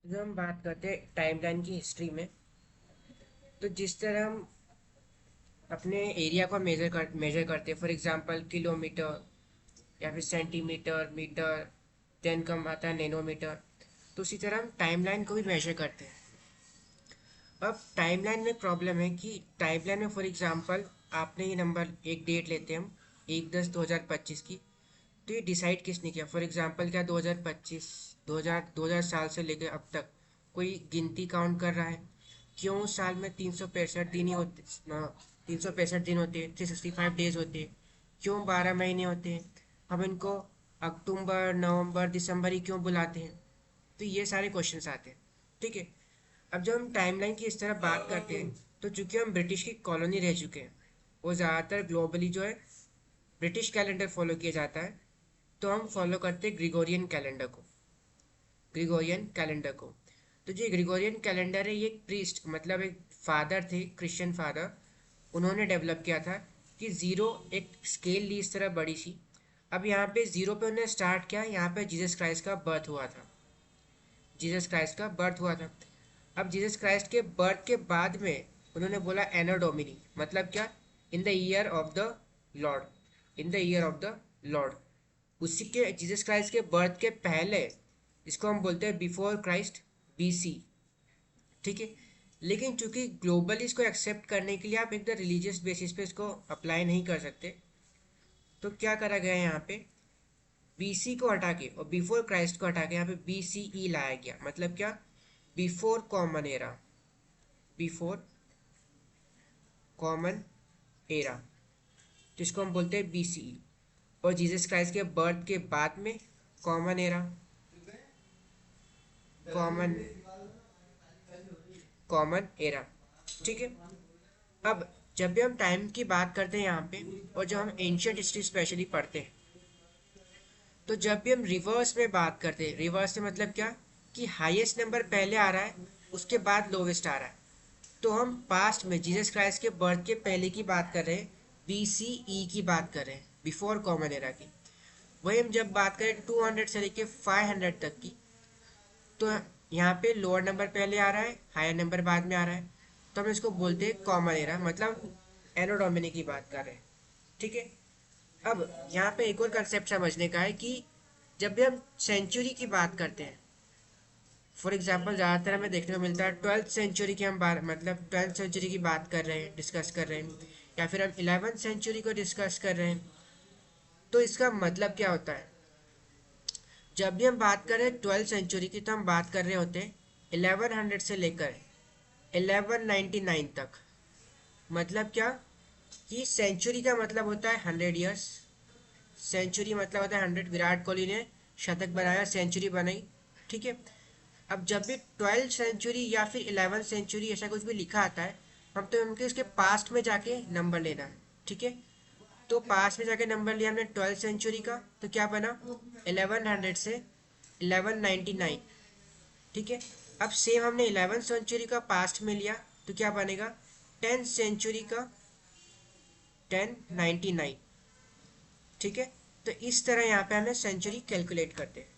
जो हम बात करते हैं टाइमलाइन की हिस्ट्री में, तो जिस तरह हम अपने एरिया को मेजर करते हैं, फॉर एग्जांपल किलोमीटर या फिर सेंटीमीटर, मीटर, देन कम आता है नैनोमीटर। तो उसी तरह हम टाइमलाइन को भी मेजर करते हैं। अब टाइमलाइन में प्रॉब्लम है कि टाइमलाइन में फॉर एग्जांपल आपने ये नंबर एक डेट लेते हैं हम 1/10/2025 की। तो ये डिसाइड किसने किया? फॉर एग्जांपल क्या 2025 2000 साल से लेकर अब तक कोई गिनती काउंट कर रहा है? क्यों साल में 365 दिन ही होते, 365 दिन होते हैं, 365 डेज होते हैं? क्यों 12 महीने होते हैं? हम इनको अक्टूबर, नवंबर, दिसंबर ही क्यों बुलाते हैं? तो ये सारे क्वेश्चंस आते हैं। ठीक है। अब जब हम टाइमलाइन की इस तरह बात करते हैं, तो चूंकि हम ब्रिटिश की कॉलोनी रह चुके हैं, वो ज़्यादातर ग्लोबली जो है ब्रिटिश कैलेंडर फॉलो किया जाता है। तो हम फॉलो करते हैं ग्रिगोरियन कैलेंडर को। तो जो ग्रिगोरियन कैलेंडर है, ये एक प्रीस्ट मतलब एक फादर थे, क्रिश्चियन फादर। उन्होंने डेवलप किया था कि ज़ीरो एक स्केल ली इस तरह बड़ी सी। अब यहाँ पे ज़ीरो पे उन्होंने स्टार्ट किया, यहाँ पे जीसस क्राइस्ट का बर्थ हुआ था। जीसस क्राइस्ट का बर्थ हुआ था। अब जीसस क्राइस्ट के बर्थ के बाद में उन्होंने बोला एनो डोमिनी, मतलब क्या? In the year of the Lord. In the year of the Lord. उसी के जीसस क्राइस्ट के बर्थ के पहले इसको हम बोलते हैं बिफोर क्राइस्ट, बीसी। ठीक है। लेकिन चूंकि ग्लोबली इसको एक्सेप्ट करने के लिए आप एकदम रिलीजियस बेसिस पे इसको अप्लाई नहीं कर सकते, तो क्या करा गया है यहाँ पे? बीसी को हटा के और बिफोर क्राइस्ट को हटा के यहाँ पे बीसीई लाया गया। मतलब क्या? Before common era. Before common era, जिसको हम बोलते हैं बीसीई। और जीसस क्राइस्ट के बर्थ के बाद में common era, common common era. ठीक है। अब जब भी हम टाइम की बात करते हैं यहाँ पे, और जब हम एंशियंट हिस्ट्री स्पेशली पढ़ते हैं, तो जब भी हम रिवर्स में बात करते हैं, रिवर्स से मतलब क्या? कि हाईएस्ट नंबर पहले आ रहा है, उसके बाद लोवेस्ट आ रहा है। तो हम पास्ट में जीसस क्राइस्ट के बर्थ के पहले की बात कर रहे हैं, बीसीई की बात कर रहे हैं, बिफोर कॉमन एरा की। वही हम जब बात करें 200 से लेके 500 तक की, तो यहाँ पे लोअर नंबर पहले आ रहा है, हायर नंबर बाद में आ रहा है। तो हम इसको बोलते हैं कॉमन एरा, मतलब एनो डोमिनी की बात कर रहे हैं। ठीक है। अब यहाँ पे एक और कंसेप्ट समझने का है कि जब भी हम सेंचुरी की बात करते हैं, फॉर एग्जांपल ज़्यादातर हमें देखने को मिलता है 12th सेंचुरी की हम बात, मतलब 12th सेंचुरी की बात कर रहे हैं, डिस्कस कर रहे हैं, या फिर हम 11th सेंचुरी को डिस्कस कर रहे हैं। तो इसका मतलब क्या होता है? जब भी हम बात कर रहे हैं 12th सेंचुरी की, तो हम बात कर रहे होते हैं 1100 से लेकर 1199 तक। मतलब क्या? कि सेंचुरी का मतलब होता है 100 ईयर्स। सेंचुरी मतलब होता है 100। विराट कोहली ने शतक बनाया, सेंचुरी बनाई। ठीक है। अब जब भी 12th सेंचुरी या फिर 11th सेंचुरी ऐसा कुछ भी लिखा आता है, हम तो उनके उसके पास्ट में जाके नंबर लेना है। ठीक है। तो पास्ट में जाके नंबर लिया हमने 12th सेंचुरी का, तो क्या बना? 1100 से 1199। ठीक है। अब सेम हमने 11th सेंचुरी का पास्ट में लिया, तो क्या बनेगा? 10th सेंचुरी का 1099। ठीक है। तो इस तरह यहाँ पे हमें सेंचुरी कैलकुलेट करते हैं।